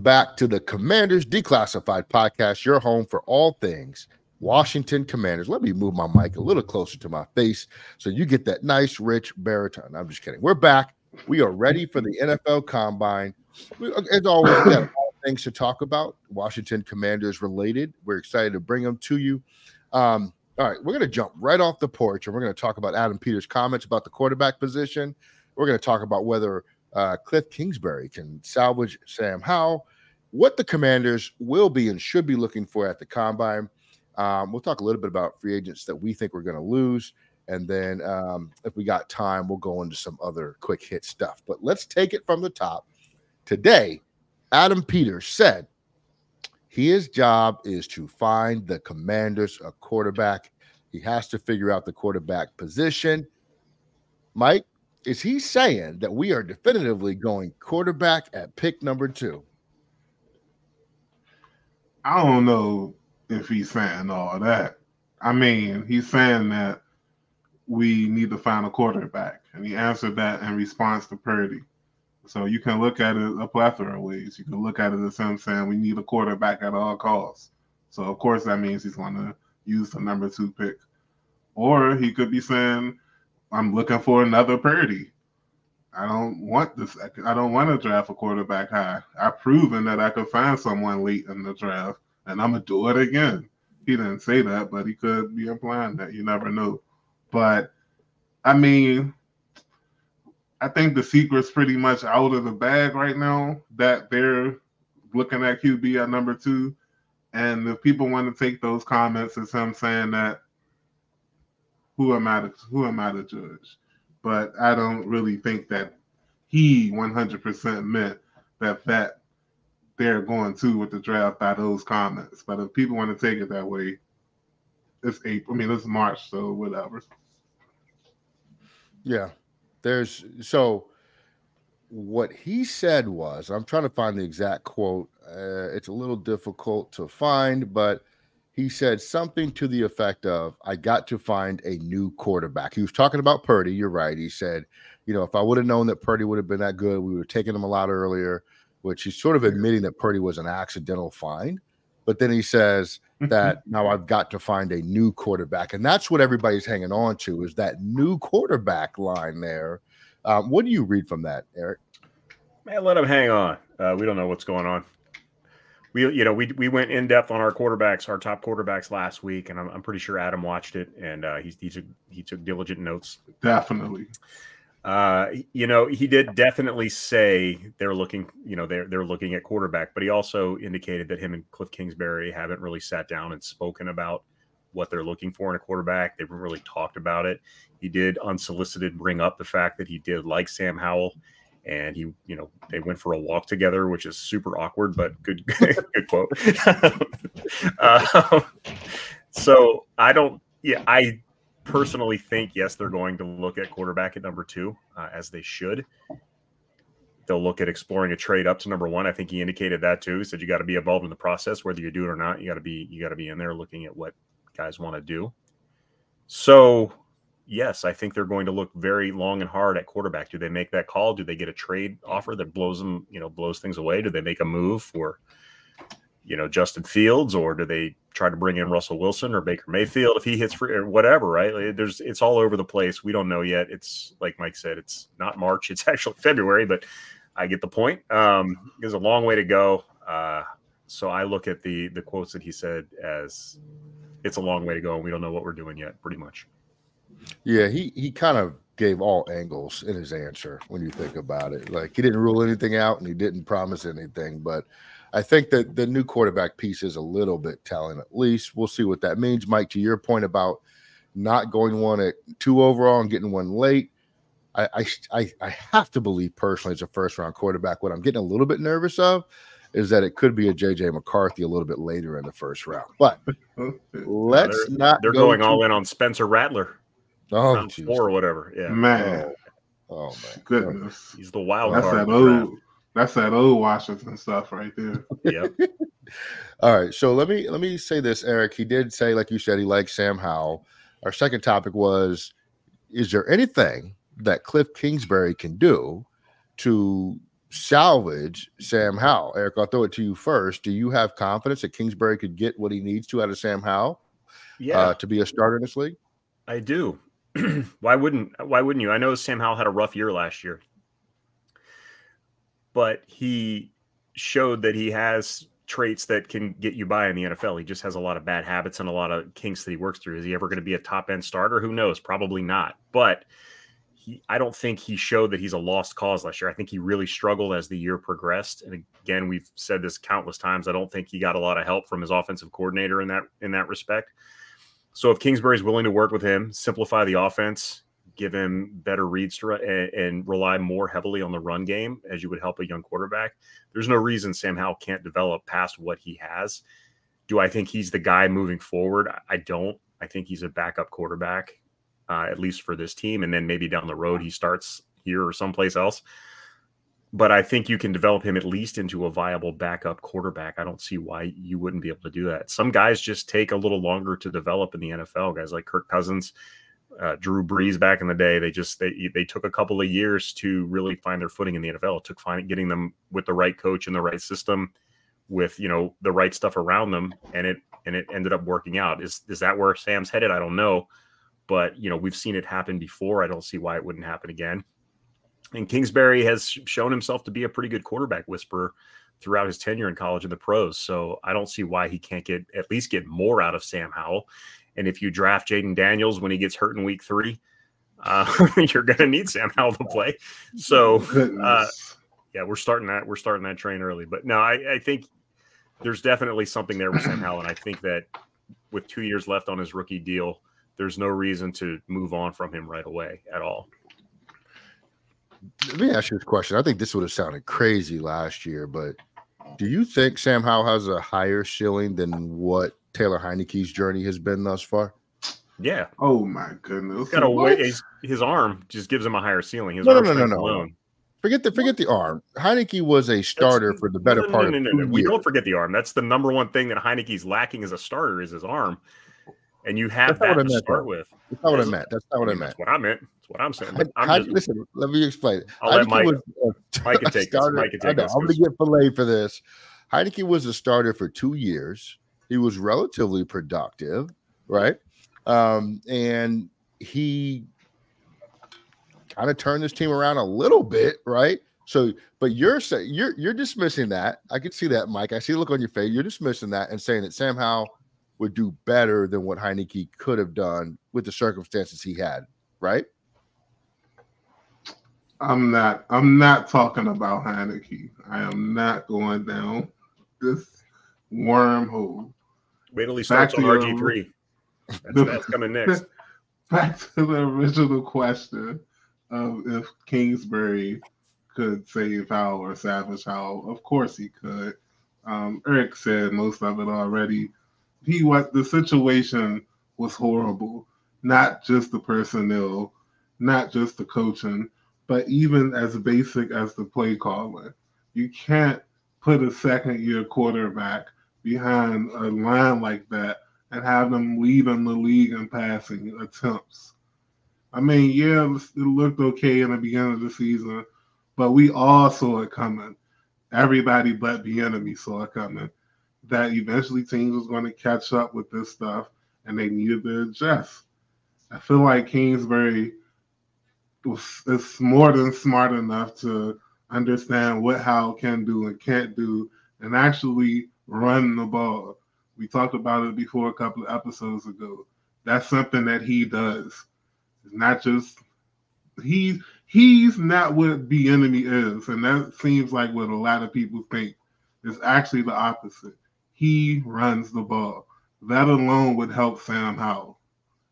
back to the Commanders Declassified Podcast, your home for all things Washington Commanders. Let me move my mic a little closer to my face so you get that nice, rich baritone. I'm just kidding. We're back. We are ready for the NFL Combine. As always, we got a lot of things to talk about, Washington Commanders related. We're excited to bring them to you. All right, we're going to jump right off the porch, and we're going to talk about Adam Peters' comments about the quarterback position. We're going to talk about whether Cliff Kingsbury can salvage Sam Howell, what the Commanders will be and should be looking for at the Combine. We'll talk a little bit about free agents that we think we're going to lose. And then if we got time, we'll go into some other quick hit stuff. But let's take it from the top. Today, Adam Peters said his job is to find the Commanders a quarterback. He has to figure out the quarterback position. Mike, is he saying that we are definitively going quarterback at pick number 2? I don't know if he's saying all that. I mean, he's saying that we need to find a quarterback, and he answered that in response to Purdy. So you can look at it a plethora of ways. You can look at it as him saying we need a quarterback at all costs. So, of course, that means he's going to use the number 2 pick. Or he could be saying, I'm looking for another Purdy. I don't want this. I don't want to draft a quarterback high. I've proven that I could find someone late in the draft, and I'm going to do it again. He didn't say that, but he could be implying that. You never know. But, I mean, I think the secret's pretty much out of the bag right now that they're looking at QB at number 2. And if people want to take those comments as him saying that, who am I to judge? But I don't really think that he 100% meant that they're going to with the draft by those comments. But if people want to take it that way, it's April. I mean, it's March, so whatever. Yeah. So what he said was, I'm trying to find the exact quote. It's a little difficult to find, but he said something to the effect of, I got to find a new quarterback. He was talking about Purdy. You're right. He said, if I would have known that Purdy would have been that good, we would have taken him a lot earlier, which he's sort of admitting that Purdy was an accidental find. But then he says that now I've got to find a new quarterback. And that's what everybody's hanging on to, is that new quarterback line there. What do you read from that, Eric? Man, let him hang on. We don't know what's going on. We went in depth on our quarterbacks, our top quarterbacks last week, and I'm pretty sure Adam watched it, and he took diligent notes. Definitely. He did definitely say they're looking, they're looking at quarterback, but he also indicated that him and Cliff Kingsbury haven't really sat down and spoken about what they're looking for in a quarterback. They haven't really talked about it. He did unsolicited bring up the fact that he did like Sam Howell. And they went for a walk together, which is super awkward, but good quote. So I personally think, yes, they're going to look at quarterback at number 2, as they should. They'll look at exploring a trade up to number 1. I think he indicated that too. He said you got to be involved in the process, whether you do it or not. You got to be in there looking at what guys want to do. So, yes, I think they're going to look very long and hard at quarterback. Do they make that call? Do they get a trade offer that blows things away? Do they make a move for, Justin Fields, or do they try to bring in Russell Wilson or Baker Mayfield if he hits free or whatever, right? It's all over the place. We don't know yet. It's like Mike said, it's not March. It's actually February, but I get the point. There's a long way to go. So I look at the quotes that he said as it's a long way to go, and we don't know what we're doing yet, pretty much. Yeah, he kind of gave all angles in his answer when you think about it. Like, he didn't rule anything out and he didn't promise anything. But I think that the new quarterback piece is a little bit telling, at least. We'll see what that means. Mike, to your point about not going 1 at 2 overall and getting 1 late, I have to believe personally it's a first-round quarterback. What I'm getting a little bit nervous of is that it could be a J.J. McCarthy a little bit later in the first round. But they're going all in on Spencer Rattler. Oh, 4 or whatever. Yeah, man. Oh man, goodness. He's the wild that's card. That's that old Washington stuff right there. Yep. All right. So let me say this, Eric. He did say, like you said, he likes Sam Howell. Our second topic was, is there anything that Cliff Kingsbury can do to salvage Sam Howell? Eric, I'll throw it to you first. Do you have confidence that Kingsbury could get what he needs to out of Sam Howell to be a starter in this league? I do. Why wouldn't you? I know Sam Howell had a rough year last year, but he showed that he has traits that can get you by in the NFL. He just has a lot of bad habits and a lot of kinks that he works through. Is he ever going to be a top end starter? Who knows? Probably not. But I don't think he showed that he's a lost cause last year. I think he really struggled as the year progressed. And again, we've said this countless times. I don't think he got a lot of help from his offensive coordinator in that respect. So if Kingsbury's willing to work with him, simplify the offense, give him better reads and rely more heavily on the run game as you would help a young quarterback, there's no reason Sam Howell can't develop past what he has. Do I think he's the guy moving forward? I don't. I think he's a backup quarterback, at least for this team. And then maybe down the road he starts here or someplace else. But I think you can develop him at least into a viable backup quarterback. I don't see why you wouldn't be able to do that. Some guys just take a little longer to develop in the NFL. Guys like Kirk Cousins, Drew Brees back in the day, they took a couple of years to really find their footing in the NFL. It took getting them with the right coach and the right system, with the right stuff around them, and it ended up working out. Is that where Sam's headed? I don't know, but we've seen it happen before. I don't see why it wouldn't happen again. And Kingsbury has shown himself to be a pretty good quarterback whisperer throughout his tenure in college and the pros. So I don't see why he can't at least get more out of Sam Howell. And if you draft Jaden Daniels when he gets hurt in week 3, you're going to need Sam Howell to play. So we're starting that train early. But no, I think there's definitely something there with Sam Howell. And I think that with 2 years left on his rookie deal, there's no reason to move on from him right away at all. Let me ask you this question. I think this would have sounded crazy last year, but do you think Sam Howell has a higher ceiling than what Taylor Heineke's journey has been thus far? Yeah. Oh my goodness. He's got a way. His arm just gives him a higher ceiling. No. Forget the arm. Heineke was a starter for the better part of 2 years. We don't forget the arm. That's the number one thing that Heineke's lacking as a starter is his arm. And you have that to start with. That's not what I meant. That's not what I meant. That's what I meant. That's what I'm saying. Listen, let me explain. I'll let Mike can take this. Mike can take this. I'm going to get filleted for this. Heineke was a starter for 2 years. He was relatively productive, right? And he kind of turned this team around a little bit, right? So, but you're dismissing that. I can see that, Mike. I see the look on your face. You're dismissing that and saying that Sam Howell would do better than what Heineke could have done with the circumstances he had, right? I'm not talking about Heineke. I am not going down this wormhole. Wait till he starts on RG3. That's coming next. Back to the original question of if Kingsbury could save Howell or salvage Howell. Of course he could. Eric said most of it already. The situation was horrible. Not just the personnel, not just the coaching, but even as basic as the play calling. You can't put a second-year quarterback behind a line like that and have them leading the league in passing attempts. I mean, yeah, it looked okay in the beginning of the season, but we all saw it coming. Everybody but the enemy saw it coming. That eventually teams was going to catch up with this stuff, and they needed to adjust. I feel like Kingsbury is more than smart enough to understand what Howell can do and can't do, and actually run the ball. We talked about it before a couple of episodes ago. That's something that he does. It's not just he's not what the enemy is, and that seems like what a lot of people think. It's actually the opposite. He runs the ball. That alone would help Sam Howell.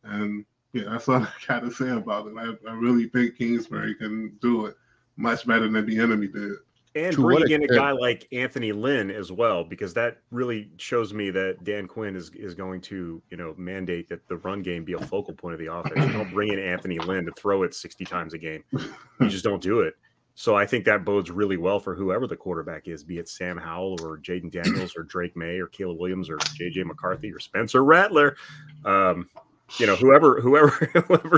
And yeah, that's all I got to say about it. I really think Kingsbury can do it much better than the enemy did. And bringing in a guy like Anthony Lynn as well, because that really shows me that Dan Quinn is going to, mandate that the run game be a focal point of the offense. You don't bring in Anthony Lynn to throw it 60 times a game. You just don't do it. So I think that bodes really well for whoever the quarterback is, be it Sam Howell or Jaden Daniels or Drake May or Caleb Williams or J.J. McCarthy or Spencer Rattler. Whoever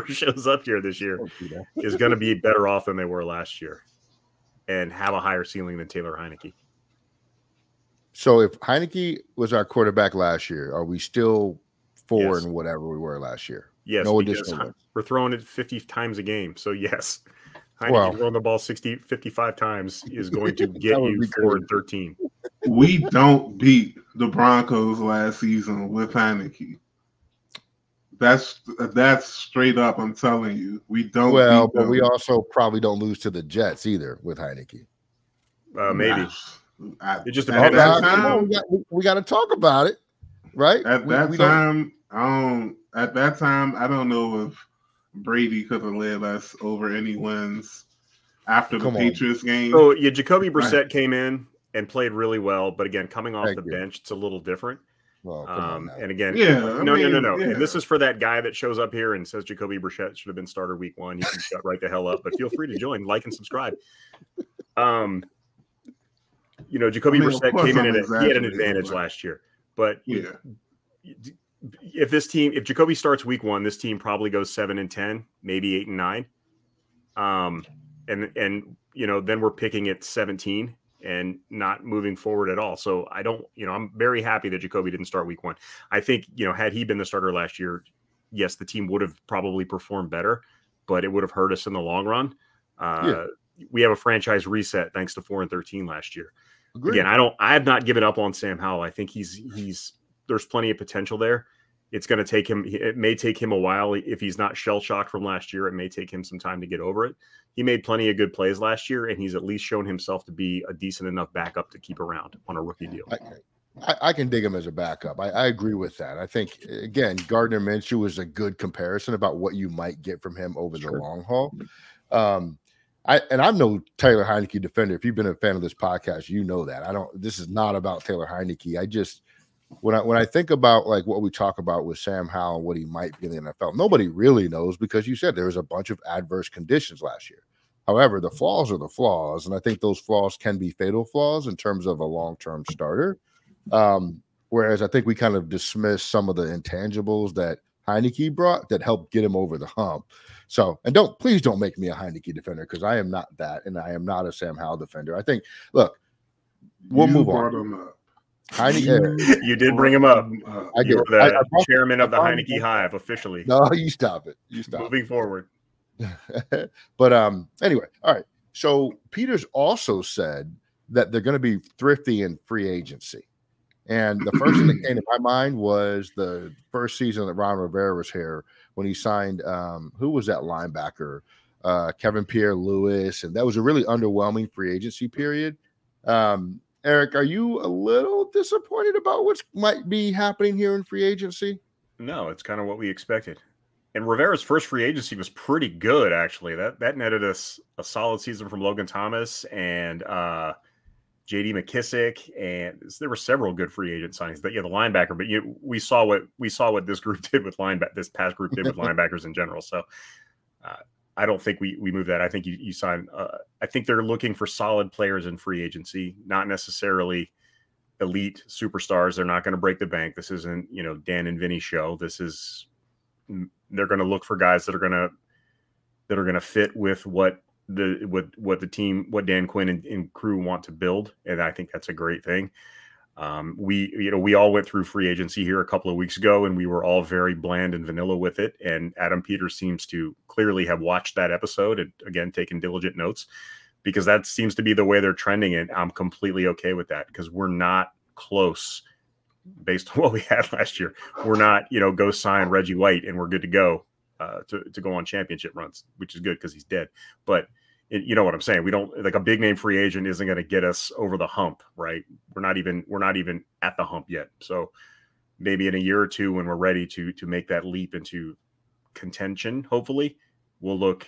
shows up here this year is going to be better off than they were last year. and have a higher ceiling than Taylor Heineke. So if Heineke was our quarterback last year, are we still 4 Yes. and whatever we were last year? Yes, no because additional wins. we're throwing it 50 times a game. So yes, Heineke throwing the ball 55 times is going to get you 4-13. We don't beat the Broncos last season with Heineke. That's straight up. I'm telling you, we don't. Well, but we also probably don't lose to the Jets either with Heineke. Maybe it just depends. We got to talk about it, right? At that time, I don't know if Brady could have led us over any wins after the Patriots game. So yeah, Jacoby Brissett came in and played really well, but again, coming off the bench, it's a little different. Well, come on now. And again, no. Yeah. And this is for that guy that shows up here and says Jacoby Brissett should have been starter week 1. You can shut right the hell up, but feel free to join, like, and subscribe. Jacoby Brissett came in and he had an advantage last year. But if Jacoby starts week 1, this team probably goes 7-10, maybe 8-9. Then we're picking at 17 and not moving forward at all. So I'm very happy that Jacoby didn't start week 1. I think, had he been the starter last year, yes, the team would have probably performed better, but it would have hurt us in the long run. We have a franchise reset thanks to 4-13 last year. Agreed. Again, I have not given up on Sam Howell. I think there's plenty of potential there. It may take him a while. If he's not shell shocked from last year, it may take him some time to get over it. He made plenty of good plays last year, and he's at least shown himself to be a decent enough backup to keep around on a rookie deal. I can dig him as a backup. I agree with that. I think, again, Gardner Minshew is a good comparison about what you might get from him over the long haul. I'm no Taylor Heineke defender. If you've been a fan of this podcast, you know that. This is not about Taylor Heineke. When I think about like what we talk about with Sam Howell and what he might be in the NFL, nobody really knows because you said there was a bunch of adverse conditions last year. However, the flaws are the flaws, and I think those flaws can be fatal flaws in terms of a long-term starter. Whereas I think we kind of dismiss some of the intangibles that Heineke brought that helped get him over the hump. So, and please don't make me a Heineke defender because I am not that, and I am not a Sam Howell defender. I think, look, we'll move on. Heineke, you did bring him up. I did. You're the chairman of the Heineke Hive officially. No, you stop it. You stop. Moving forward. But anyway, all right. So Peters also said that they're going to be thrifty in free agency. And the first thing that came to my mind was the first season that Ron Rivera was here when he signed, who was that linebacker? Kevin Pierre-Louis. And that was a really underwhelming free agency period. Eric, are you a little disappointed about what might be happening here in free agency? No, it's kind of what we expected. And Rivera's first free agency was pretty good, actually. That netted us a solid season from Logan Thomas and J.D. McKissick, and there were several good free agent signings. But yeah, the linebacker. But we saw what this group did with this past group did with linebackers in general. So I don't think we move that. I think you sign. I think they're looking for solid players in free agency, not necessarily elite superstars. They're not going to break the bank. This isn't Dan and Vinny show. They're going to look for guys that are going to fit with what the team, what Dan Quinn and crew want to build, and I think that's a great thing. We all went through free agency here a couple of weeks ago, and we were all very bland and vanilla with it. And Adam Peters seems to clearly have watched that episode and again taken diligent notes, because that seems to be the way they're trending. And I'm completely okay with that because we're not close based on what we had last year. We're not, go sign Reggie White and we're good to go to go on championship runs, which is good because he's dead. But you know what I'm saying? We don't, like, a big name free agent isn't going to get us over the hump, right? We're not even at the hump yet. So maybe in a year or two, when we're ready to make that leap into contention, hopefully we'll look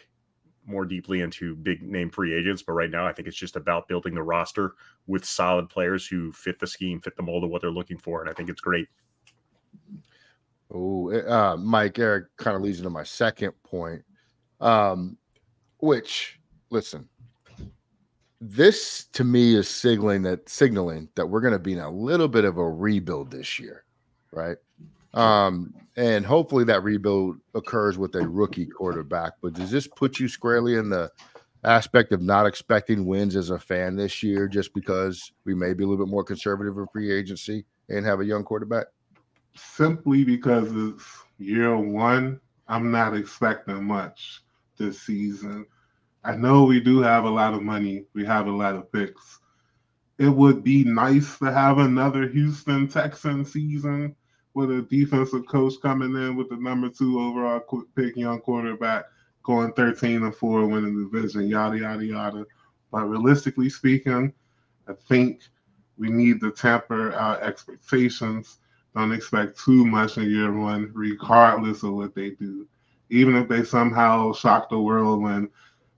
more deeply into big name free agents. But right now, I think it's just about building the roster with solid players who fit the scheme, fit the mold of what they're looking for. And I think it's great. Oh, Mike, Eric kind of leads into my second point, which, listen, this to me is signaling that we're going to be in a little bit of a rebuild this year, right? And hopefully that rebuild occurs with a rookie quarterback. But does this put you squarely in the aspect of not expecting wins as a fan this year just because we may be a little bit more conservative in free agency and have a young quarterback? Simply because it's year one, I'm not expecting much this season. I know we do have a lot of money. We have a lot of picks. It would be nice to have another Houston Texans season with a defensive coach coming in with the number 2 overall pick, young quarterback, going 13-4, winning the division, yada, yada, yada. But realistically speaking, I think we need to temper our expectations. Don't expect too much in year one, regardless of what they do. Even if they somehow shock the world when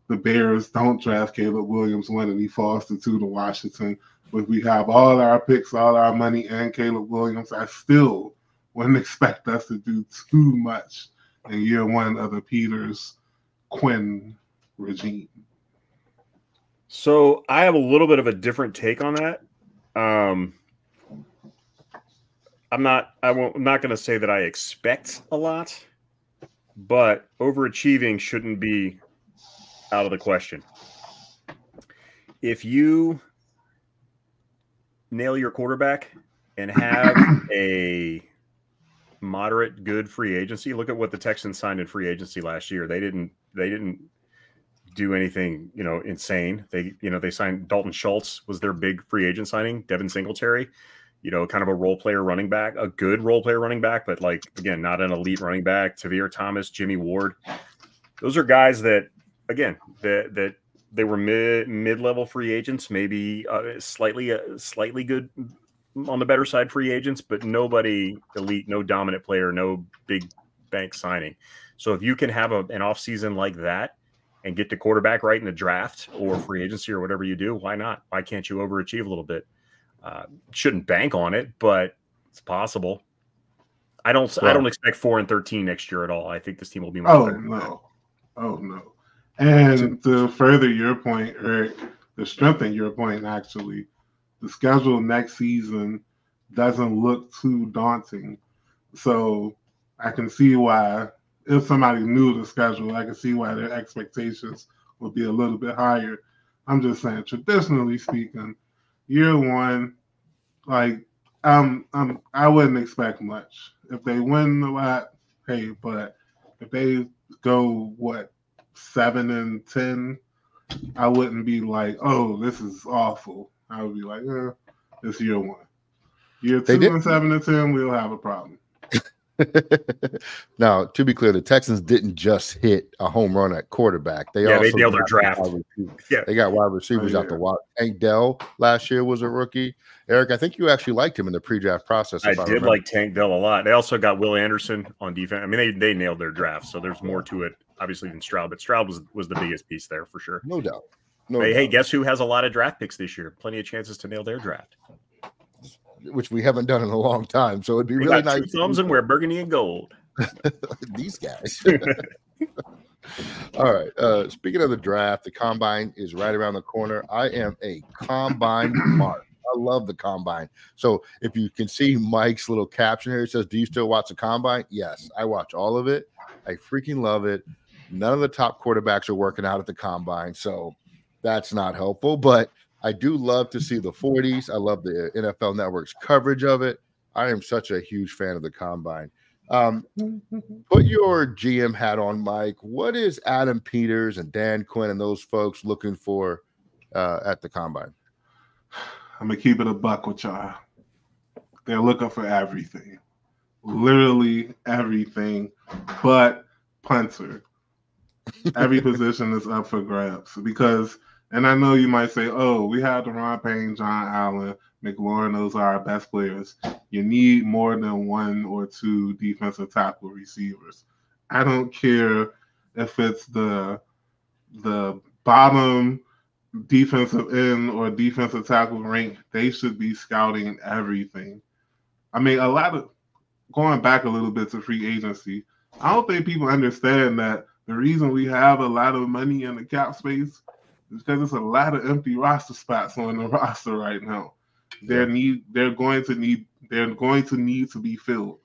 the Bears don't draft Caleb Williams 1 and he falls to 2 to Washington. If we have all our picks, all our money, and Caleb Williams, I still wouldn't expect us to do too much in year one of the Peters Quinn regime. So I have a little bit of a different take on that. I'm not going to say that I expect a lot, but overachieving shouldn't be out of the question. If you nail your quarterback and have a moderate good free agency, look at what the Texans signed in free agency last year. They didn't do anything, insane. They signed Dalton Schultz was their big free agent signing, Devin Singletary, kind of a role player running back, a good role player running back, but again, not an elite running back. Tavir Thomas, Jimmy Ward. Those are guys that, again, that they were mid-level free agents, maybe slightly good on the better side free agents, but nobody elite, no dominant player, no big bank signing. So if you can have an offseason like that and get the quarterback right in the draft or free agency or whatever you do, why not? Why can't you overachieve a little bit? Shouldn't bank on it, but it's possible. I don't expect 4-13 next year at all. I think this team will be much better. Oh no. And to further your point, Eric, to strengthen your point, actually, the schedule next season doesn't look too daunting. So I can see why, if somebody knew the schedule, I can see why their expectations would be a little bit higher. I'm just saying, traditionally speaking, year one, I wouldn't expect much. If they win a lot, hey, but if they go 7-10, I wouldn't be like, oh, this is awful. I would be like, it's year one. Year 2 and 7-10, we'll have a problem. Now, to be clear, the Texans didn't just hit a home run at quarterback. They nailed their draft. They got wide receivers out the wide. Tank Dell last year was a rookie. Eric, I think you actually liked him in the pre-draft process. I did like Tank Dell a lot. They also got Will Anderson on defense. I mean, they nailed their draft, so there's more to it, obviously, than Stroud. But Stroud was the biggest piece there for sure. No doubt. Hey, guess who has a lot of draft picks this year? Plenty of chances to nail their draft. Which we haven't done in a long time, so it'd be really nice. 2 thumbs and wear burgundy and gold. These guys. All right. Speaking of the draft, the combine is right around the corner. I am a combine mark. I love the combine. So if you can see Mike's little caption here, it says, "Do you still watch the combine?" Yes, I watch all of it. I freaking love it. None of the top quarterbacks are working out at the combine, so that's not helpful. But I do love to see the 40s. I love the NFL Network's coverage of it. I am such a huge fan of the combine. Put your GM hat on, Mike. What is Adam Peters and Dan Quinn and those folks looking for at the combine? I'm going to keep it a buck with y'all. They're looking for everything. Literally everything but punter. Every position is up for grabs because, and I know you might say, oh, we have Deron Payne, John Allen, McLaurin, those are our best players. You need more than 1 or 2 defensive tackle receivers. I don't care if it's the bottom defensive end or defensive tackle rank. They should be scouting everything. I mean, going back a little bit to free agency, I don't think people understand that the reason we have a lot of money in the cap space is because there's a lot of empty roster spots on the roster right now. They're going to need to be filled.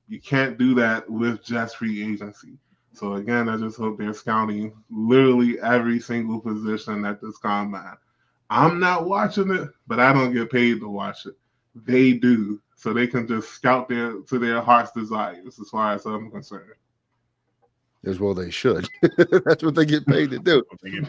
You can't do that with just free agency. So again, I just hope they're scouting literally every single position at this combine. I'm not watching it, but I don't get paid to watch it. They do, so they can just scout to their heart's desires, as far as I'm concerned. As well, they should. That's what they get paid to do.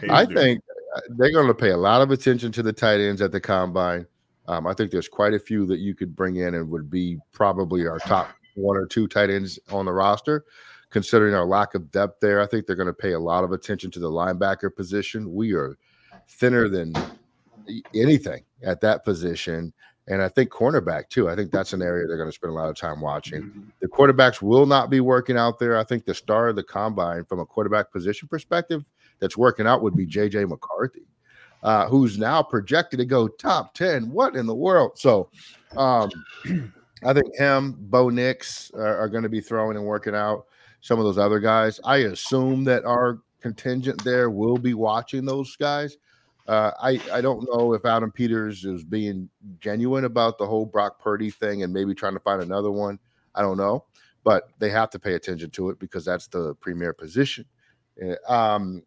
I think they're going to pay a lot of attention to the tight ends at the combine. I think there's quite a few that you could bring in and would be probably our top 1 or 2 tight ends on the roster. Considering our lack of depth there, I think they're going to pay a lot of attention to the linebacker position. We are thinner than anything at that position. And I think cornerback too. I think that's an area they're going to spend a lot of time watching. The quarterbacks will not be working out there. I think the star of the combine from a quarterback position perspective that's working out would be J.J. McCarthy, who's now projected to go top 10. What in the world? So I think him, Bo Nix are going to be throwing and working out. Some of those other guys. I assume that our contingent there will be watching those guys. I don't know if Adam Peters is being genuine about the whole Brock Purdy thing and maybe trying to find another one. I don't know, but they have to pay attention to it because that's the premier position. From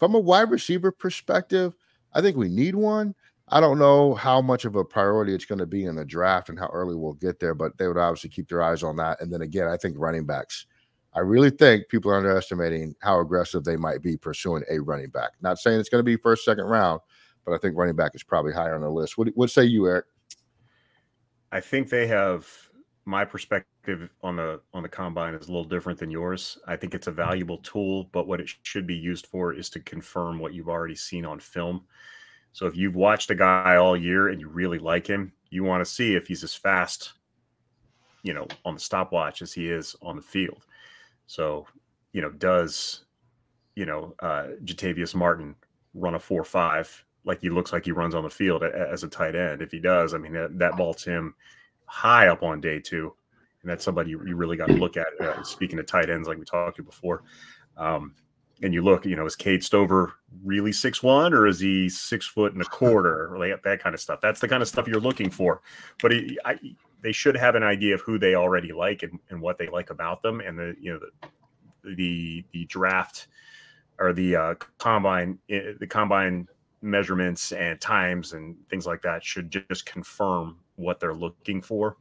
a wide receiver perspective, I think we need one. I don't know how much of a priority it's going to be in the draft and how early we'll get there, but they would obviously keep their eyes on that. And then again, I think running backs. I really think people are underestimating how aggressive they might be pursuing a running back. Not saying it's going to be first, second round, but I think running back is probably higher on the list. What say you, Eric? I think they have my perspective on the combine is a little different than yours. I think it's a valuable tool, but what it should be used for is to confirm what you've already seen on film. So if you've watched a guy all year and you really like him, you want to see if he's as fast, on the stopwatch as he is on the field. So, does, Jatavius Martin run a 4.5 like he looks like he runs on the field as a tight end? If he does, I mean, that vaults him high up on day 2. And that's somebody you really got to look at. Speaking of tight ends, like we talked to before. And you look, is Cade Stover really 6'1", or is he 6'125", or like that kind of stuff? That's the kind of stuff you're looking for. But they should have an idea of who they already like and what they like about them. And the draft or the combine measurements and times and things like that should just confirm what they're looking for.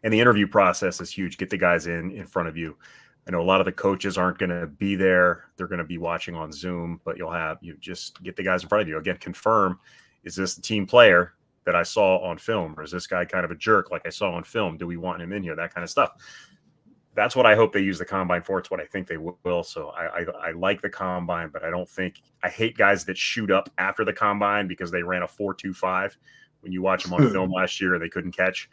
And the interview process is huge. Get the guys in front of you. I know a lot of the coaches aren't going to be there. They're going to be watching on Zoom, but you just get the guys in front of you. Again, confirm, is this the team player that I saw on film? Or is this guy kind of a jerk like I saw on film? Do we want him in here? That kind of stuff. That's what I hope they use the combine for. It's what I think they will. So I like the combine, but I hate guys that shoot up after the combine because they ran a 4.25 when you watch them on film last year and they couldn't catch.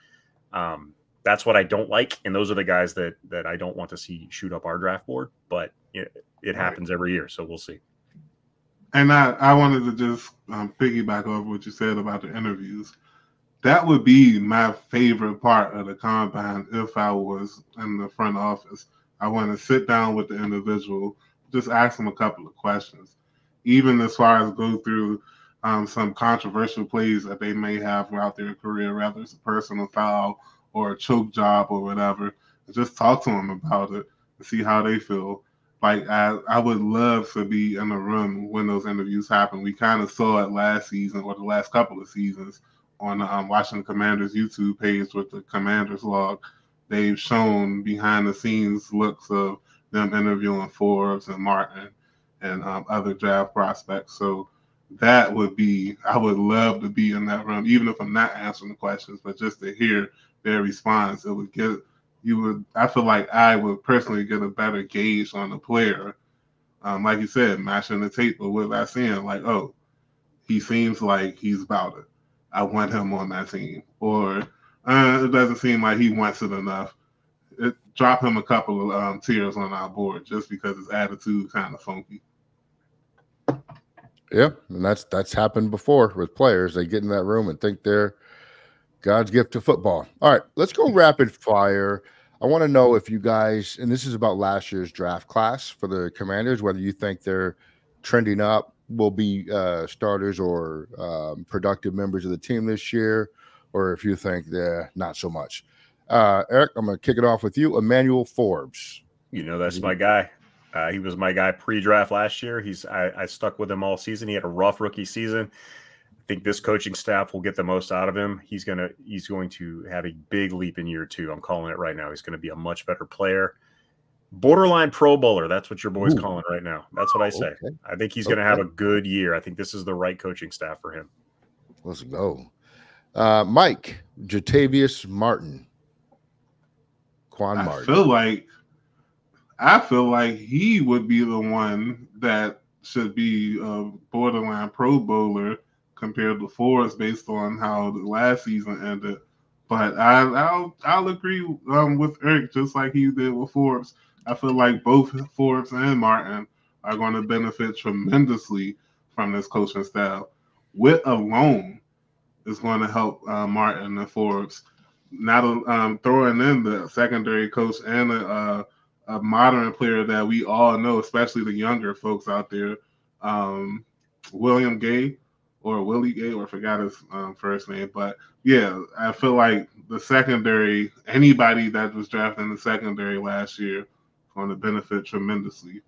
That's what I don't like. And those are the guys that I don't want to see shoot up our draft board, but it happens every year. So we'll see. And I wanted to just piggyback off what you said about the interviews. That would be my favorite part of the combine if I was in the front office. I want to sit down with the individual, just ask them a couple of questions, even as far as go through some controversial plays that they may have throughout their career, whether it's a personal foul or a choke job or whatever. Just talk to them about it and see how they feel. Like I would love to be in the room when those interviews happen. We kind of saw it last season or the last couple of seasons on Washington Commanders YouTube page with the Commanders log. They've shown behind the scenes looks of them interviewing Forbes and Martin and other draft prospects. So that would be, I would love to be in that room, even if I'm not answering the questions, but just to hear their response. It would get, I feel like I would personally get a better gauge on the player. Like you said, matching the tape, but what I'm seeing, like, oh, he seems like he's about it. I want him on that team. Or it doesn't seem like he wants it enough. Drop him a couple of tiers on our board just because his attitude kind of funky. Yeah, and that's happened before with players. They get in that room and think they're God's gift to football. All right, let's go rapid fire. I want to know if you guys, and this is about last year's draft class for the Commanders, whether you think they're trending up, will be starters or productive members of the team this year, or if you think they're not so much. Eric, I'm going to kick it off with you. Emmanuel Forbes. That's my guy. He was my guy pre-draft last year. I stuck with him all season. He had a rough rookie season. I think this coaching staff will get the most out of him. He's going to have a big leap in year 2. I'm calling it right now. He's going to be a much better player. Borderline Pro Bowler. That's what your boy's calling right now. That's what I say. Okay. I think he's going to have a good year. I think this is the right coaching staff for him. Let's go. Mike, Jatavius Martin. Quan Martin. I feel like he would be the one that should be a borderline Pro Bowler compared to Forrest based on how the last season ended. But I'll agree with Eric, just like he did with Forbes. I feel like both Forbes and Martin are going to benefit tremendously from this coaching style. Witt alone is going to help Martin and Forbes. Now throwing in the secondary coach and a modern player that we all know, especially the younger folks out there, William Gay or Willie Gay, or I forgot his first name. But yeah, I feel like the secondary, anybody that was drafted in the secondary last year, is going to benefit tremendously.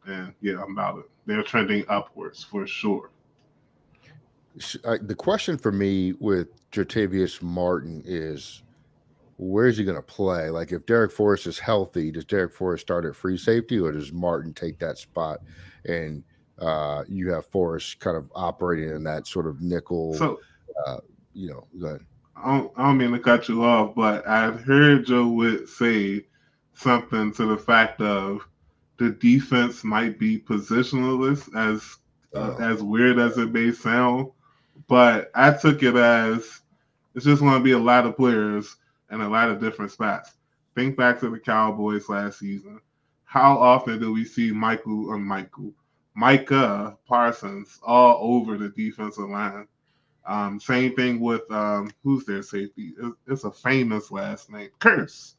And yeah, I'm about it. They're trending upwards for sure. The question for me with Jatavius Martin is, where is he going to play? Like, if Derek Forrest is healthy, does Derek Forrest start at free safety, or does Martin take that spot and you have Forrest kind of operating in that sort of nickel? So, go ahead. I don't mean to cut you off, but I've heard Joe Witt say something to the fact of the defense might be positionless, as weird as it may sound. But I took it as it's just going to be a lot of players and a lot of different spots. Think back to the Cowboys last season. How often do we see Micah Parsons all over the defensive line? Same thing with who's their safety? It's a famous last name, Curse.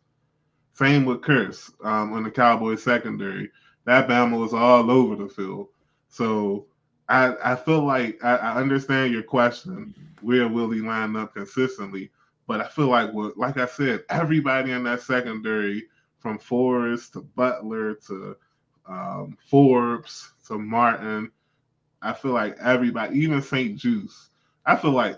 Same with Curse on the Cowboys secondary. That Bama was all over the field. So I feel like I understand your question. Where will he line up consistently? But I feel like I said, everybody in that secondary, from Forrest to Butler to Forbes to Martin, I feel like everybody, even St. Juice, I feel like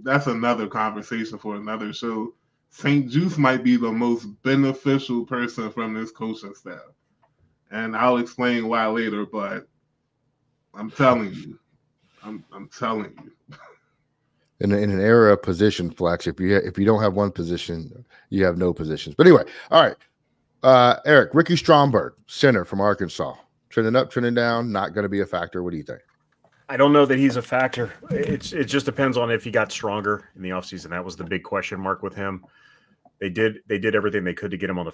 that's another conversation for another show. St. Juice might be the most beneficial person from this coaching staff. And I'll explain why later, but I'm telling you. I'm telling you. In an era of position flex, if you don't have one position, you have no positions. But anyway, all right. Eric, Ricky Stromberg, center from Arkansas. Trending up, trending down, not going to be a factor. What do you think? I don't know that he's a factor. It just depends on if he got stronger in the offseason. That was the big question mark with him. They did everything they could to get him on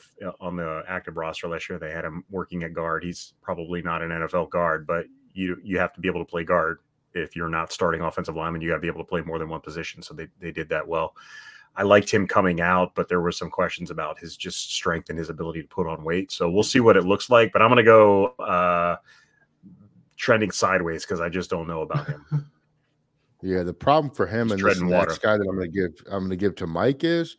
the active roster last year. They had him working at guard. He's probably not an NFL guard, but you have to be able to play guard. If you're not starting offensive lineman, you got to be able to play more than one position. So they did that well. I liked him coming out, but there were some questions about his just strength and his ability to put on weight. So we'll see what it looks like. But I'm going to go trending sideways because I just don't know about him. Yeah, the problem for him and this next guy that I'm going to give to Mike is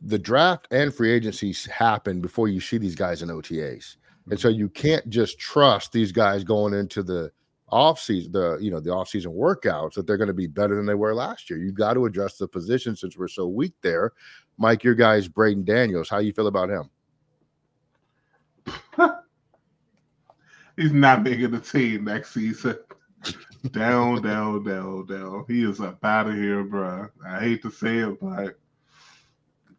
the draft and free agencies happen before you see these guys in OTAs, and so you can't just trust these guys going into the offseason, the offseason workouts that they're going to be better than they were last year. You've got to adjust the position since we're so weak there. Mike, your guy is Braden Daniels. How you feel about him? He's not making the team next season. Down, down, down, down. He is up out of here, bro. I hate to say it, but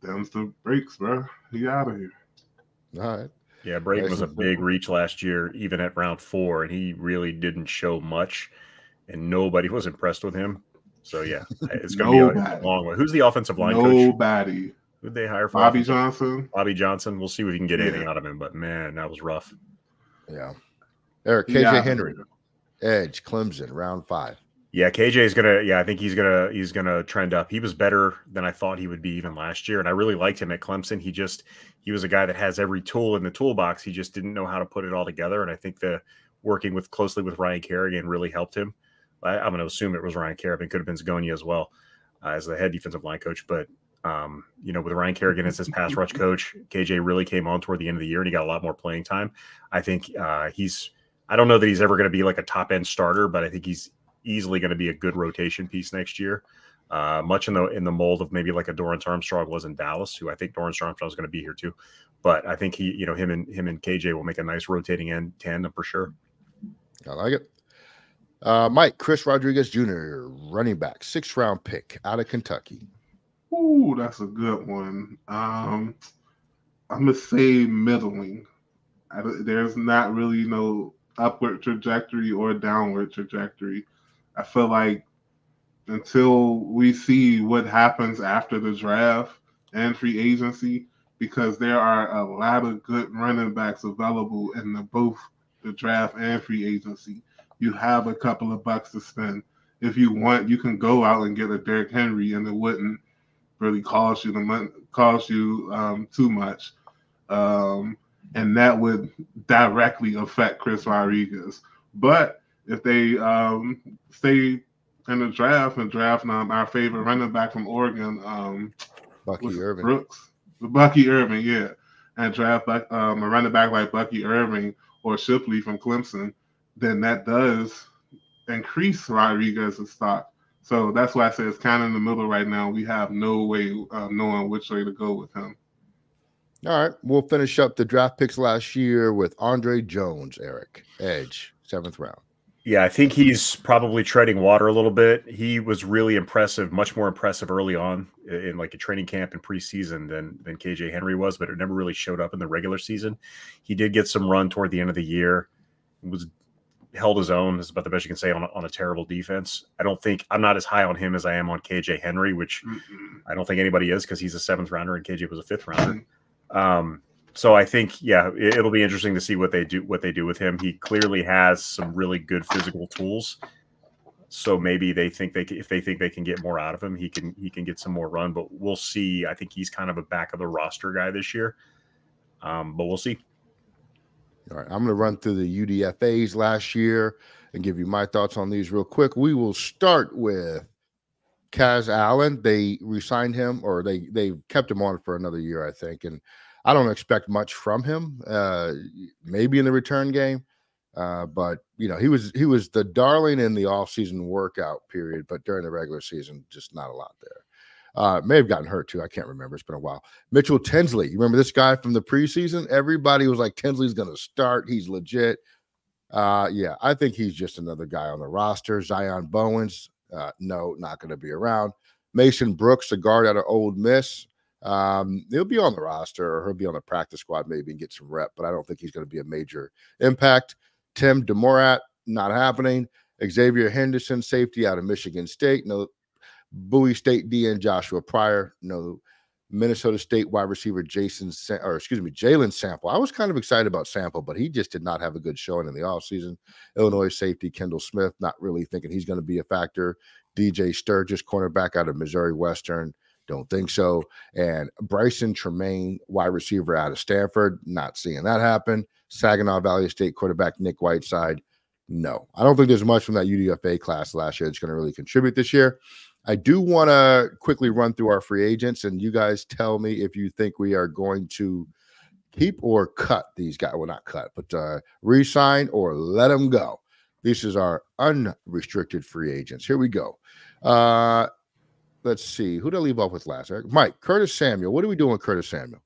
them's the breaks, bro. He out of here. All right. Yeah, Braden was a big reach last year, even at round 4, and he really didn't show much, and nobody was impressed with him. So, yeah, it's going to be a long way. Who's the offensive line coach? Nobody. Who'd they hire for? Bobby Johnson. Bobby Johnson. We'll see if we can get anything out of him, but, man, that was rough. Yeah. Eric, KJ Henry, edge, Clemson, round 5. Yeah, KJ is gonna. Yeah, I think he's gonna trend up. He was better than I thought he would be even last year, and I really liked him at Clemson. He was a guy that has every tool in the toolbox. He just didn't know how to put it all together, and I think working closely with Ryan Kerrigan really helped him. I'm going to assume it was Ryan Kerrigan. Could have been Zagonia as well as the head defensive line coach, but With Ryan Kerrigan as his pass rush coach, KJ really came on toward the end of the year and he got a lot more playing time. I think I don't know that he's ever going to be like a top end starter, but I think he's easily going to be a good rotation piece next year. Much in the mold of maybe like a Dorrance Armstrong was in Dallas, who I think Dorrance Armstrong is going to be here too. But I think him and KJ will make a nice rotating end tandem for sure. I like it. Mike, Chris Rodriguez Jr., running back, 6th round pick out of Kentucky. Ooh, that's a good one. I'm gonna say middling. There's not really no upward trajectory or downward trajectory. I feel like until we see what happens after the draft and free agency, because there are a lot of good running backs available in both the draft and free agency. You have a couple of bucks to spend. If you want, you can go out and get a Derrick Henry, and it wouldn't really cost you too much, and that would directly affect Chris Rodriguez. But if they stay in the draft and draft our favorite running back from Oregon, Bucky Irving. Bucky Irving, yeah, and draft a running back like Bucky Irving or Shipley from Clemson, then that does increase Rodriguez's stock. So that's why I say it's kind of in the middle right now. We have no way of knowing which way to go with him. All right, we'll finish up the draft picks last year with Andre Jones, Eric, edge, 7th round. Yeah, I think he's probably treading water a little bit. He was really impressive, much more impressive early on in like a training camp and preseason than KJ Henry was, but it never really showed up in the regular season. He did get some run toward the end of the year. Was held his own. That's about the best you can say on a terrible defense. I'm not as high on him as I am on KJ Henry, which I don't think anybody is because he's a 7th rounder and KJ was a 5th rounder. So I think, it'll be interesting to see what they do with him. He clearly has some really good physical tools. So maybe if they think they can get more out of him, he can get some more run, but we'll see. I think he's kind of a back of the roster guy this year. But we'll see. All right, I'm going to run through the UDFAs last year and give you my thoughts on these real quick. We will start with Kaz Allen. They re-signed him, or they kept him on for another year, I think. And I don't expect much from him, maybe in the return game. But, he was the darling in the offseason workout period, but during the regular season, just not a lot there. May have gotten hurt too. I can't remember. It's been a while. Mitchell Tinsley. You remember this guy from the preseason? Everybody was like, Tinsley's going to start. He's legit. I think he's just another guy on the roster. Zion Bowens. No, not going to be around. Mason Brooks, the guard out of Ole Miss. He'll be on the roster, or he'll be on the practice squad maybe and get some rep, but I don't think he's going to be a major impact. Tim DeMorat, not happening. Xavier Henderson, safety out of Michigan State. No. Bowie State DN Joshua Pryor. No. Minnesota State wide receiver Jalen Sample. I was kind of excited about Sample, but he just did not have a good showing in the offseason. Illinois safety Kendall Smith, not really thinking he's going to be a factor. DJ Sturgis, cornerback out of Missouri Western. Don't think so. And Bryson Tremaine, wide receiver out of Stanford. Not seeing that happen. Saginaw Valley State quarterback Nick Whiteside. No. I don't think there's much from that UDFA class last year that's going to really contribute this year. I do want to quickly run through our free agents, and you guys tell me if you think we are going to keep or cut these guys. Well, not cut, but re-sign or let them go. This is our unrestricted free agents. Here we go. Let's see. Who did I leave off with last? Eric? Mike, Curtis Samuel. What are we doing with Curtis Samuel?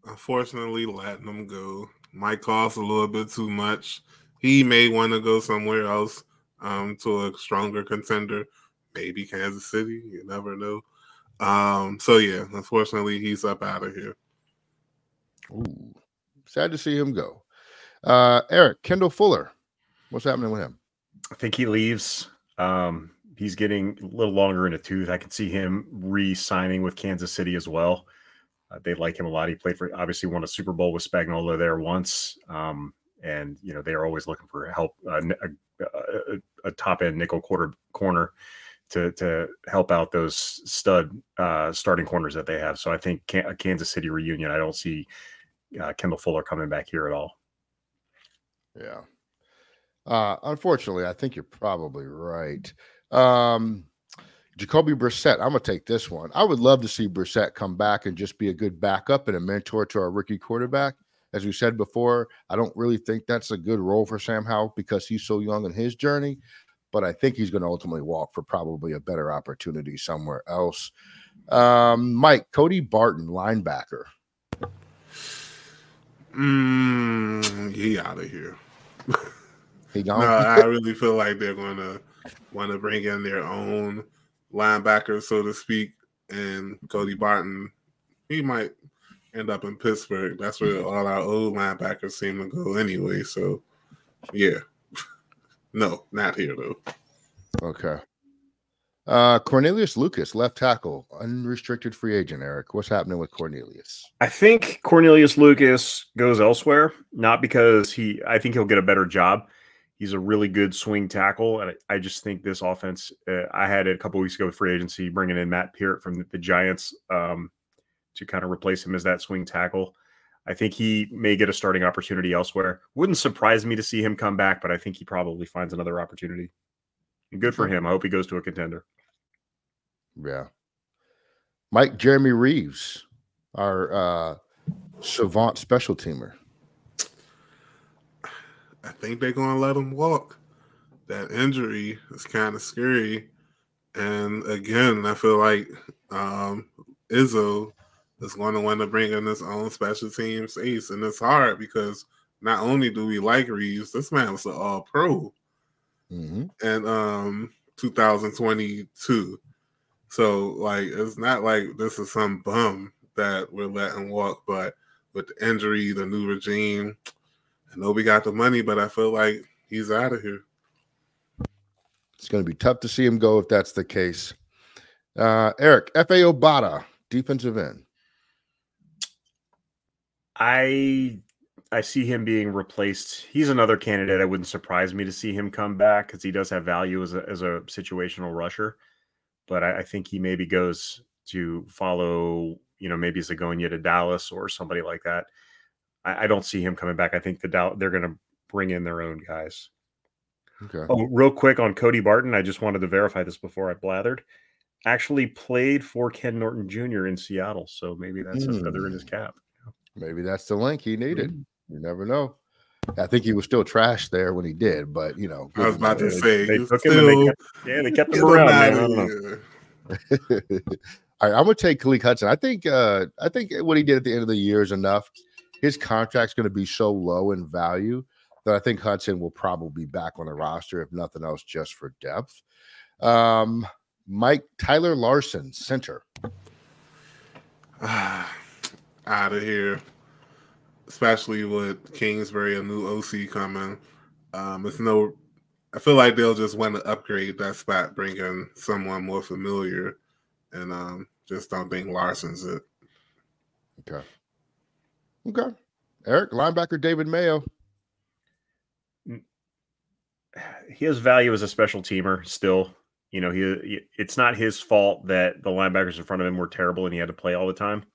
Unfortunately, letting him go. Might cost a little bit too much. He may want to go somewhere else to a stronger contender. Maybe Kansas City. You never know. Unfortunately, he's up out of here. Ooh, sad to see him go. Eric, Kendall Fuller. What's happening with him? I think he leaves. He's getting a little longer in the tooth. I can see him re-signing with Kansas City as well. They like him a lot. He obviously won a Super Bowl with Spagnuolo there once. And, they are always looking for help, a top-end nickel corner to help out those stud starting corners that they have. So I think a Kansas City reunion, I don't see Kendall Fuller coming back here at all. Yeah. Unfortunately, I think you're probably right. Jacoby Brissett, I'm going to take this one. I would love to see Brissett come back and just be a good backup and a mentor to our rookie quarterback. As we said before, I don't really think that's a good role for Sam Howell because he's so young in his journey, but I think he's going to ultimately walk for probably a better opportunity somewhere else. Mike, Cody Barton, linebacker. He out of here. He gone? No, I really feel like they're going to want to bring in their own linebacker, so to speak. And Cody Barton, he might end up in Pittsburgh. That's where all our old linebackers seem to go anyway. So, yeah. No, not here, though. Okay. Cornelius Lucas, left tackle, unrestricted free agent. Eric, what's happening with Cornelius? I think Cornelius Lucas goes elsewhere, not because I think he'll get a better job. He's a really good swing tackle, and I just think this offense. I had it a couple weeks ago with free agency, bringing in Matt Peart from the Giants to kind of replace him as that swing tackle. I think he may get a starting opportunity elsewhere. Wouldn't surprise me to see him come back, but I think he probably finds another opportunity. And good for him. I hope he goes to a contender. Yeah. Mike, Jeremy Reeves, our savant special teamer. I think they're going to let him walk. That injury is kind of scary. And again, I feel like Izzo is going to want to bring in his own special teams ace. And it's hard because not only do we like Reeves, this man was an all-pro in 2022. So, like, it's not like this is some bum that we're letting walk, but with the injury, the new regime, I know we got the money, but I feel like he's out of here. It's going to be tough to see him go if that's the case. Eric, F.A. Obata, defensive end. I see him being replaced. He's another candidate. It wouldn't surprise me to see him come back because he does have value as a situational rusher. But I think he maybe goes to follow, maybe Zagonia to Dallas or somebody like that. I don't see him coming back. I think they're going to bring in their own guys. Okay. Oh, real quick on Cody Barton, I just wanted to verify this before I blathered. Actually played for Ken Norton Jr. in Seattle, so maybe that's a feather in his cap. Maybe that's the link he needed. You never know. I think he was still trashed there when he did, but I was about to say they took him and they kept him around. Man. I don't know. All right, I'm gonna take Khaleke Hudson. I think what he did at the end of the year is enough. His contract's going to be so low in value that I think Hudson will probably be back on the roster, if nothing else, just for depth. Mike, Tyler Larson, center. Out of here, especially with Kingsbury, a new OC coming. I feel like they'll just want to upgrade that spot, bring in someone more familiar, and just don't think Larson's it. Okay. Eric, linebacker David Mayo. He has value as a special teamer still. It's not his fault that the linebackers in front of him were terrible and he had to play all the time.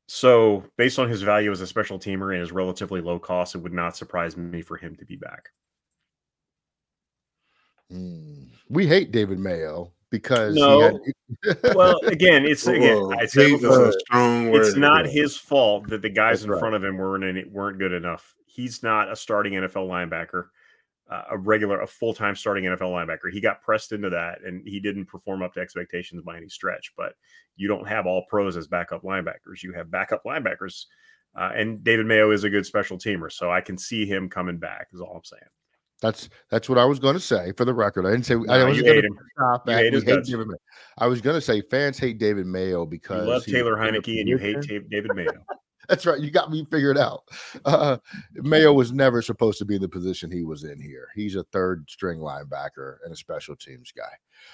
So based on his value as a special teamer and his relatively low cost, it would not surprise me for him to be back. We hate David Mayo because well, again, it's I said before, a strong word. It's not his fault that the guys in front of him weren't good enough. He's not a starting NFL linebacker, a full-time starting NFL linebacker. He got pressed into that, and he didn't perform up to expectations by any stretch. But you don't have all pros as backup linebackers. You have backup linebackers, and David Mayo is a good special teamer, so I can see him coming back. Is all I'm saying. That's what I was going to say. For the record, I didn't say you hate him. I was going to say fans hate David Mayo because you love Taylor Heineke and you hate David Mayo. That's right. You got me figured out. Mayo was never supposed to be in the position he was in here. He's a third string linebacker and a special teams guy.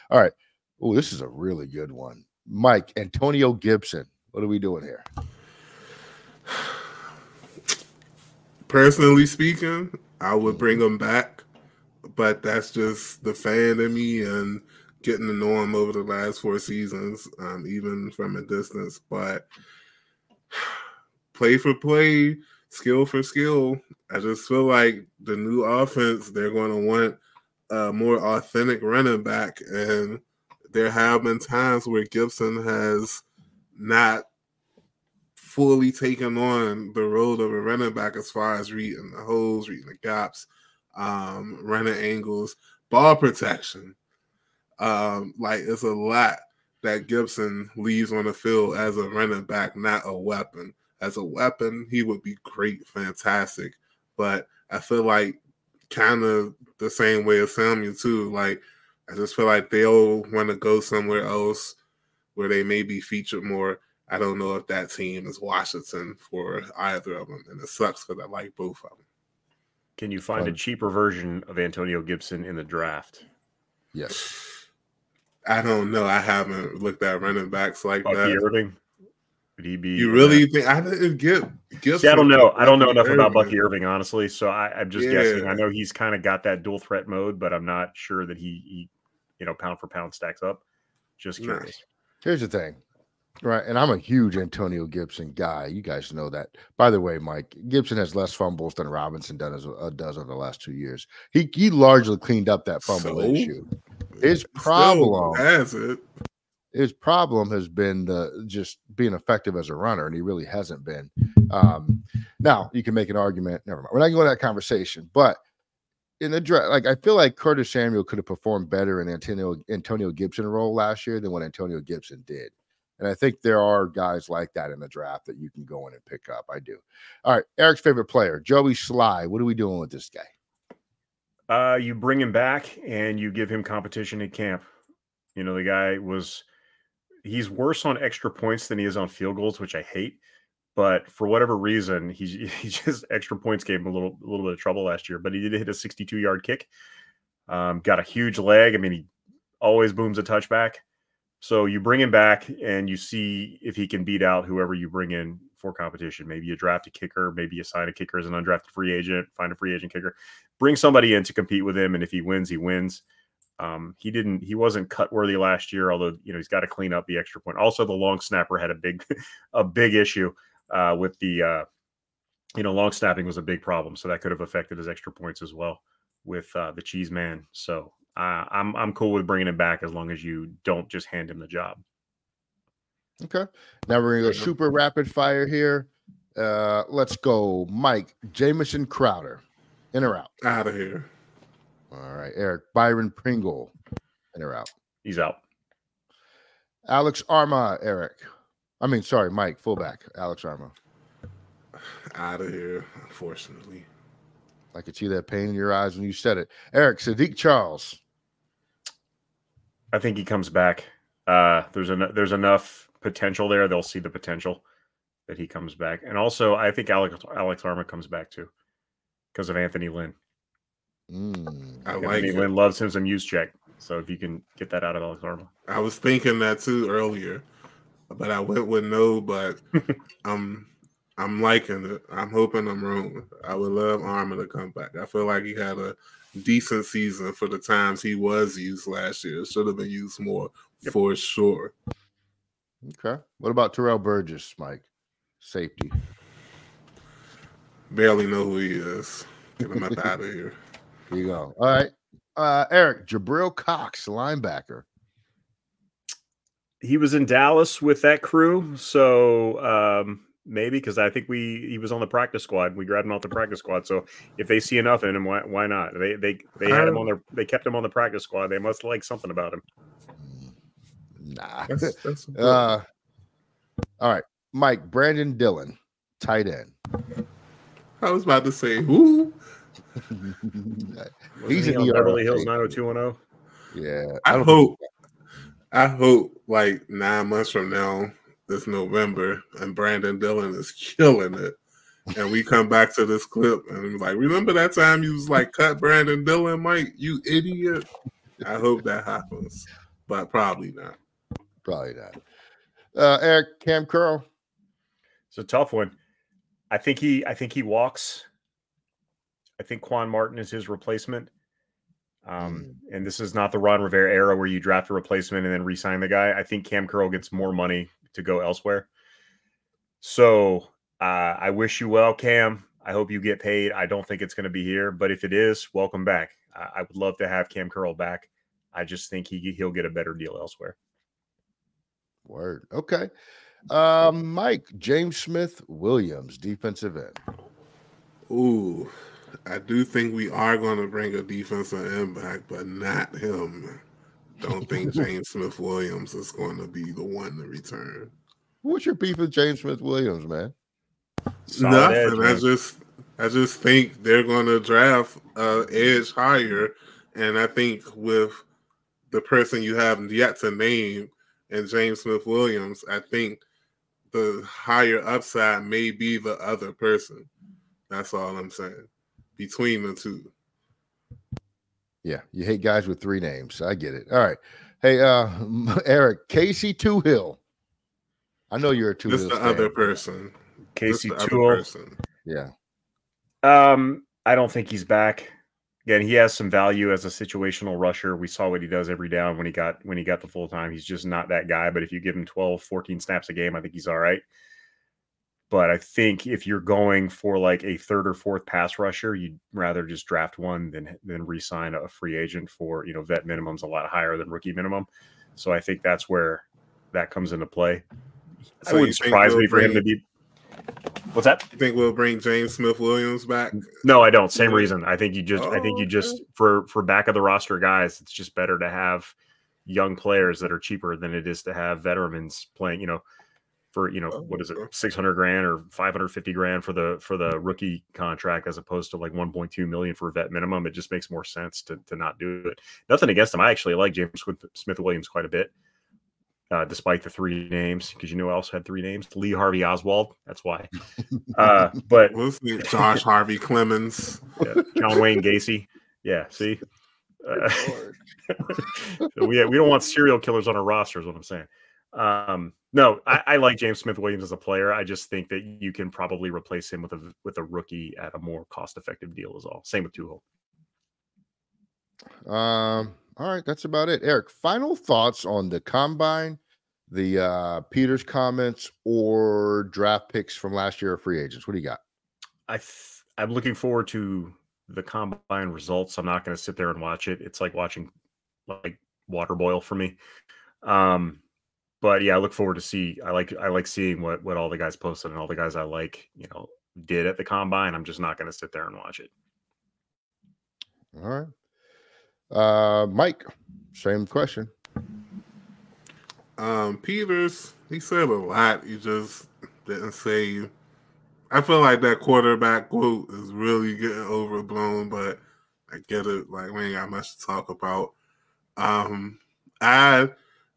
All right. Oh, this is a really good one. Mike, Antonio Gibson. What are we doing here? Personally speaking, I would bring him back, but that's just the fan in me and getting to know him over the last 4 seasons, even from a distance. But play for play, skill for skill, I just feel like the new offense, they're going to want a more authentic running back, and there have been times where Gibson has not fully taken on the role of a running back as far as reading the holes, reading the gaps, running angles, ball protection. Like it's a lot that Gibson leaves on the field as a running back, not a weapon. As a weapon, he would be great, fantastic. But I feel like kind of the same way as Samuel too. Like I just feel like they'll want to go somewhere else where they may be featured more. I don't know if that team is Washington for either of them, and it sucks because I like both of them. Can you find a cheaper version of Antonio Gibson in the draft? Yes. I don't know. I haven't looked at running backs like Bucky that. Irving? Would he be? You really think I didn't get Gibson? See, I don't know. I don't know enough Irving. about Bucky Irving, honestly. So I'm just guessing. I know he's kind of got that dual threat mode, but I'm not sure that he pound for pound stacks up. Just curious. Here's the thing. Right, and I'm a huge Antonio Gibson guy. You guys know that. By the way, Mike, Gibson has less fumbles than Robinson does over the last 2 years. He largely cleaned up that fumble issue. His problem has been just being effective as a runner, and he really hasn't been. Now, you can make an argument. Never mind. We're not going to go to that conversation, but in the draft, like I feel like Curtis Samuel could have performed better in Antonio Gibson role last year than what Antonio Gibson did. And I think there are guys like that in the draft that you can go in and pick up. I do. All right. Eric's favorite player, Joey Sly. What are we doing with this guy? You bring him back and you give him competition at camp. The guy he's worse on extra points than he is on field goals, which I hate. But for whatever reason, he just extra points gave him a little bit of trouble last year. But he did hit a 62-yard kick. Got a huge leg. I mean, he always booms a touchback. So you bring him back and you see if he can beat out whoever you bring in for competition. Maybe you draft a kicker, maybe you sign a kicker as an undrafted free agent, find a free agent kicker, bring somebody in to compete with him. And if he wins, he wins. He wasn't cut worthy last year, although, he's got to clean up the extra point. Also, the long snapper had a big issue with the, long snapping was a big problem. So that could have affected his extra points as well with the cheese man. So I'm cool with bringing him back as long as you don't just hand him the job. Okay. Now we're going to go super rapid fire here. Let's go. Mike, Jamison Crowder, in or out? Out of here. All right. Eric, Byron Pringle, in or out? He's out. Alex Arma, Mike, fullback. Alex Arma. Out of here, unfortunately. I could see that pain in your eyes when you said it. Eric, Sadiq Charles. I think he comes back. There's enough potential there. They'll see the potential that he comes back. And also, I think Alex Arma comes back too because of Anthony Lynn. Anthony Lynn loves him some use check. So if you can get that out of Alex Arma. I was thinking that too earlier, but I went with no, but I'm liking it. I'm hoping I'm wrong. I would love Arma to come back. I feel like he had a decent season for the times he was used last year. Should have been used more for sure. Okay. What about Terrell Burgess, Mike? Safety. Barely know who he is. Get him up out of here. Here you go. All right. Eric, Jabril Cox, linebacker. He was in Dallas with that crew, so maybe because I think he was on the practice squad. We grabbed him off the practice squad. So if they see enough in him, why not? They had him they kept him on the practice squad. They must like something about him. Nah. All right, Mike, Brandon Dillon, tight end. I was about to say who? He's in Beverly Hills 90210. Yeah, I hope like 9 months from now, this November, and Brandon Dillon is killing it, and we come back to this clip and like, remember that time you was like, cut Brandon Dillon, Mike, you idiot. I hope that happens, but probably not. Probably not. Eric, Cam Curl. It's a tough one. I think he walks. I think Quan Martin is his replacement. And this is not the Ron Rivera era where you draft a replacement and then re-sign the guy. I think Cam Curl gets more money to go elsewhere. So I wish you well, Cam. I hope you get paid. I don't think it's going to be here, but if it is, welcome back. I would love to have Cam Curl back. I just think he'll get a better deal elsewhere. Word. Okay. Mike, James Smith Williams, defensive end. Ooh, I do think we are going to bring a defensive end back, but not him. Don't think James Smith Williams is going to be the one to return. What's your beef with James Smith Williams, man? Solid Nothing. edge, I just think they're going to draft edge higher, and I think with the person you have yet to name and James Smith Williams, I think the higher upside may be the other person. That's all I'm saying. Between the two. Yeah, you hate guys with three names. I get it. All right. Hey, Eric, Casey Toohill. I know you're a Toohill Just the fan. other person. Casey Just the Toohill. other person. Yeah. I don't think he's back. Again, he has some value as a situational rusher. We saw what he does every down when he got the full time. He's just not that guy. But if you give him 12, 14 snaps a game, I think he's all right. But I think if you're going for like a third or fourth pass rusher, you'd rather just draft one than re-sign a free agent for, vet minimum's a lot higher than rookie minimum. So I think that's where that comes into play. So it wouldn't surprise me for him to be. What's that? You think we'll bring James Smith Williams back? No, I don't. Same reason. I think you just for back of the roster guys, it's just better to have young players that are cheaper than it is to have veterans playing, for what is it, $600,000 or $550,000 for the rookie contract as opposed to like $1.2 million for a vet minimum. It just makes more sense to not do it. Nothing against him. I actually like James Smith Williams quite a bit, despite the three names, because who else had three names? Lee Harvey Oswald. That's why. But Josh Harvey Clemens, John Wayne Gacy. Yeah, see. We don't want serial killers on our roster, is what I'm saying. No, I like James Smith Williams as a player. I just think that you can probably replace him with a rookie at a more cost-effective deal is all. Same with Toohill. All right, that's about it. Eric, final thoughts on the combine, the Peters comments, or draft picks from last year of free agents. What do you got? I'm looking forward to the combine results. I'm not going to sit there and watch it. It's like watching like water boil for me. But yeah, I look forward to see. I like seeing what all the guys posted and all the guys I like, did at the combine. I'm just not going to sit there and watch it. All right, Mike, same question. Peters, he said a lot. He just didn't say. I feel like that quarterback quote is really getting overblown, but I get it. Like, we ain't got much to talk about.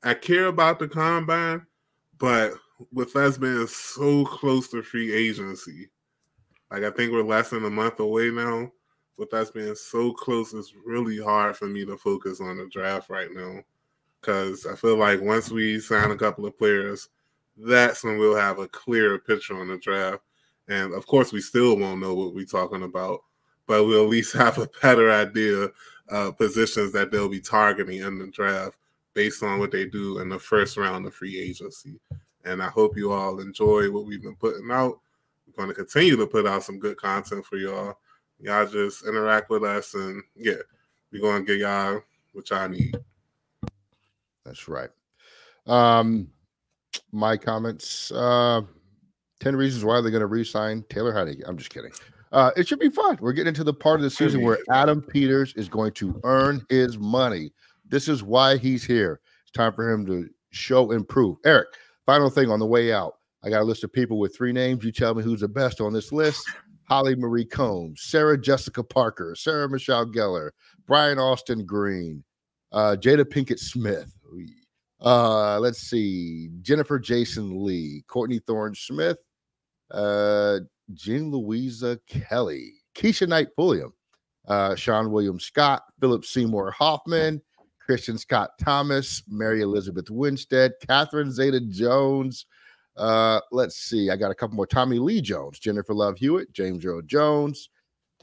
I care about the combine, but with us being so close to free agency, like I think we're less than a month away now. With us being so close, it's really hard for me to focus on the draft right now, because I feel like once we sign a couple of players, that's when we'll have a clearer picture on the draft. And of course, we still won't know what we're talking about, but we'll at least have a better idea of positions that they'll be targeting in the draft based on what they do in the first round of free agency. And I hope you all enjoy what we've been putting out. We're going to continue to put out some good content for y'all. Y'all just interact with us, and yeah, we're going to get y'all what y'all need. That's right. My comments, 10 reasons why they're going to re-sign Taylor Heinicke. I'm just kidding. It should be fun. We're getting into the part of the season where Adam Peters is going to earn his money. This is why he's here. It's time for him to show and prove. Eric, final thing on the way out. I got a list of people with three names. You tell me who's the best on this list. Holly Marie Combs, Sarah Jessica Parker, Sarah Michelle Gellar, Brian Austin Green, Jada Pinkett Smith. Let's see. Jennifer Jason Lee, Courtney Thorne Smith, Jean Louisa Kelly, Keisha Knight Pulliam, Sean William Scott, Philip Seymour Hoffman, Christian Scott Thomas, Mary Elizabeth Winstead, Catherine Zeta Jones. Let's see. I got a couple more. Tommy Lee Jones, Jennifer Love Hewitt, James Earl Jones,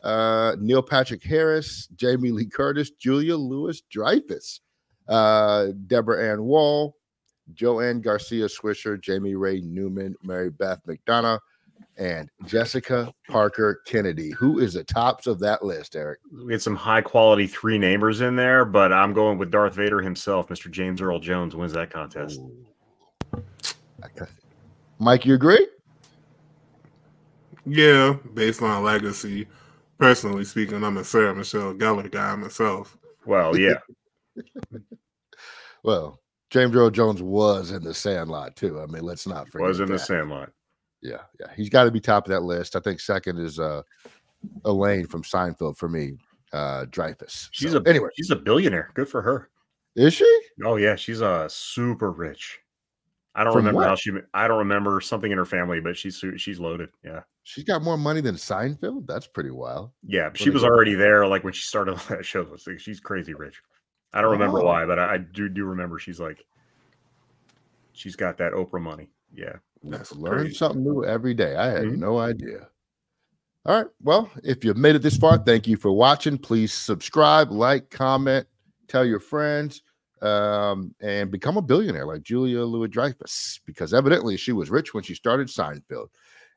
Neil Patrick Harris, Jamie Lee Curtis, Julia Louis Dreyfus, Deborah Ann Wall, Joanne Garcia Swisher, Jamie Ray Newman, Mary Beth McDonough, and Jessica Parker Kennedy. Who is the tops of that list, Eric? We had some high quality three namers in there, but I'm going with Darth Vader himself. Mr. James Earl Jones wins that contest. Mike, you agree? Yeah, based on legacy. Personally speaking, I'm a Sarah Michelle Gellar guy myself. Well, yeah. Well, James Earl Jones was in the Sandlot too. I mean, let's not forget. Was in that. the Sandlot. Yeah. He's got to be top of that list. I think second is Elaine from Seinfeld for me. Dreyfus. She's a billionaire. Good for her. Is she? Oh yeah, she's super rich. I don't From remember what? how she. I don't remember something in her family, but she's loaded. Yeah. She's got more money than Seinfeld. That's pretty wild. Yeah, she was already there. Like when she started that show, she's crazy rich. I don't remember why, but I do remember she's got that Oprah money. Yeah, That's learn crazy. something new every day. I had no idea. All right. Well, if you've made it this far, thank you for watching. Please subscribe, like, comment, tell your friends, and become a billionaire like Julia Louis-Dreyfus, because evidently she was rich when she started Seinfeld.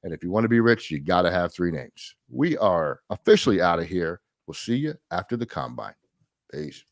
And if you want to be rich, you got to have three names. We are officially out of here. We'll see you after the combine. Peace.